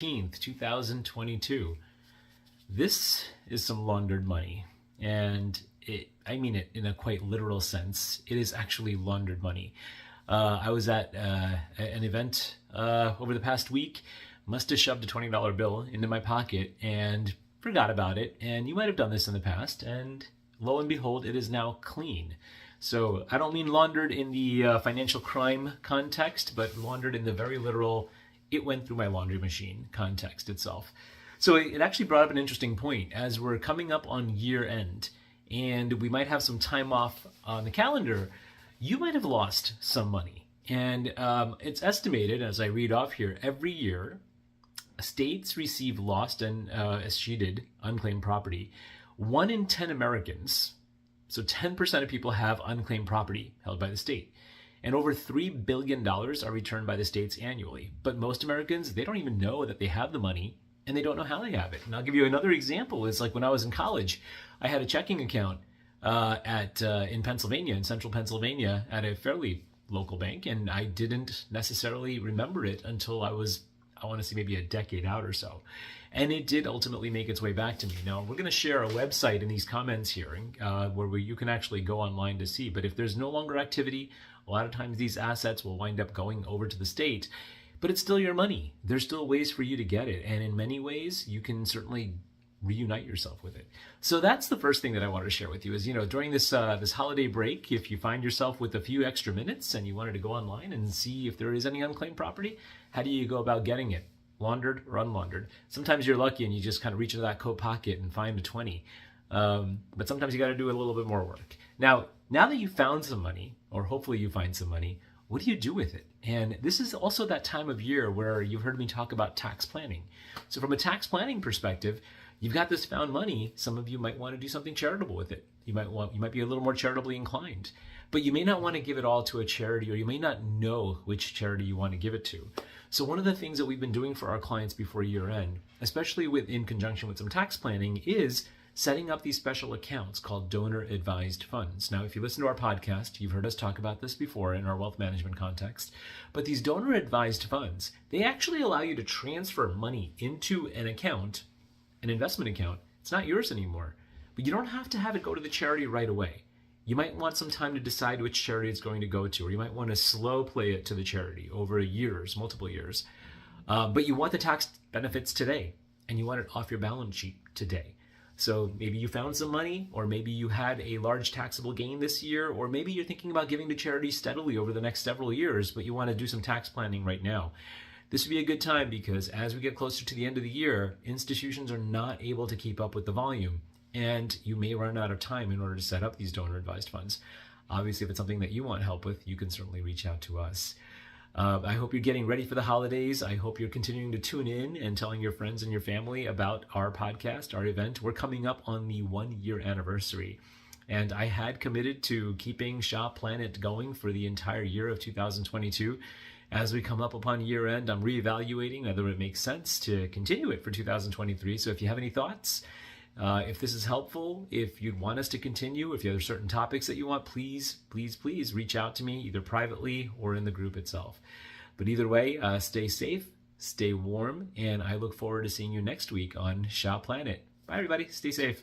2022. This is some laundered money, and I mean it in a quite literal sense. It is actually laundered money. I was at an event over the past week, must have shoved a $20 bill into my pocket and forgot about it. And you might have done this in the past, and lo and behold, it is now clean. So I don't mean laundered in the financial crime context, but laundered in the very literal, it went through my laundry machine context itself. So it actually brought up an interesting point as we're coming up on year end and we might have some time off on the calendar. You might have lost some money. And it's estimated, as I read off here, every year states receive lost and escheated unclaimed property. 1 in 10 Americans, so 10% of people, have unclaimed property held by the state. And over $3 billion are returned by the states annually. But most Americans, they don't even know that they have the money, and they don't know how they have it. And I'll give you another example. It's like when I was in college, I had a checking account in Pennsylvania, in central Pennsylvania, at a fairly local bank, and I didn't necessarily remember it until I want to say maybe a decade out or so. And it did ultimately make its way back to me. Now, we're going to share a website in these comments here where you can actually go online to see. But if there's no longer activity, a lot of times these assets will wind up going over to the state, but it's still your money. There's still ways for you to get it. And in many ways, you can certainly reunite yourself with it. So that's the first thing that I wanted to share with you is, during this holiday break, if you find yourself with a few extra minutes and you wanted to go online and see if there is any unclaimed property, how do you go about getting it? Laundered or unlaundered? Sometimes you're lucky and you just kind of reach into that coat pocket and find a 20. But sometimes you got to do a little bit more work. Now that you found some money, or hopefully you find some money, what do you do with it? And this is also that time of year where you've heard me talk about tax planning. So from a tax planning perspective, you've got this found money. Some of you might want to do something charitable with it. You might be a little more charitably inclined, but you may not want to give it all to a charity, or you may not know which charity you want to give it to. So one of the things that we've been doing for our clients before year end, especially in conjunction with some tax planning, is setting up these special accounts called donor advised funds. Now, if you listen to our podcast, you've heard us talk about this before in our wealth management context, but these donor advised funds, they actually allow you to transfer money into an account, an investment account. It's not yours anymore, but you don't have to have it go to the charity right away. You might want some time to decide which charity it's going to go to, or you might want to slow play it to the charity over years, multiple years. But you want the tax benefits today, and you want it off your balance sheet today. So maybe you found some money, or maybe you had a large taxable gain this year, or maybe you're thinking about giving to charity steadily over the next several years, but you want to do some tax planning right now. This would be a good time because as we get closer to the end of the year, institutions are not able to keep up with the volume, and you may run out of time in order to set up these donor advised funds. Obviously, if it's something that you want help with, you can certainly reach out to us. I hope you're getting ready for the holidays. I hope you're continuing to tune in and telling your friends and your family about our podcast, our event. We're coming up on the 1-year anniversary. And I had committed to keeping Shop Planet going for the entire year of 2022. As we come up upon year end, I'm reevaluating whether it makes sense to continue it for 2023. So if you have any thoughts, if this is helpful, if you'd want us to continue, if you have certain topics that you want, please reach out to me either privately or in the group itself. But either way, stay safe, stay warm, and I look forward to seeing you next week on Shop Planet. Bye, everybody. Stay safe.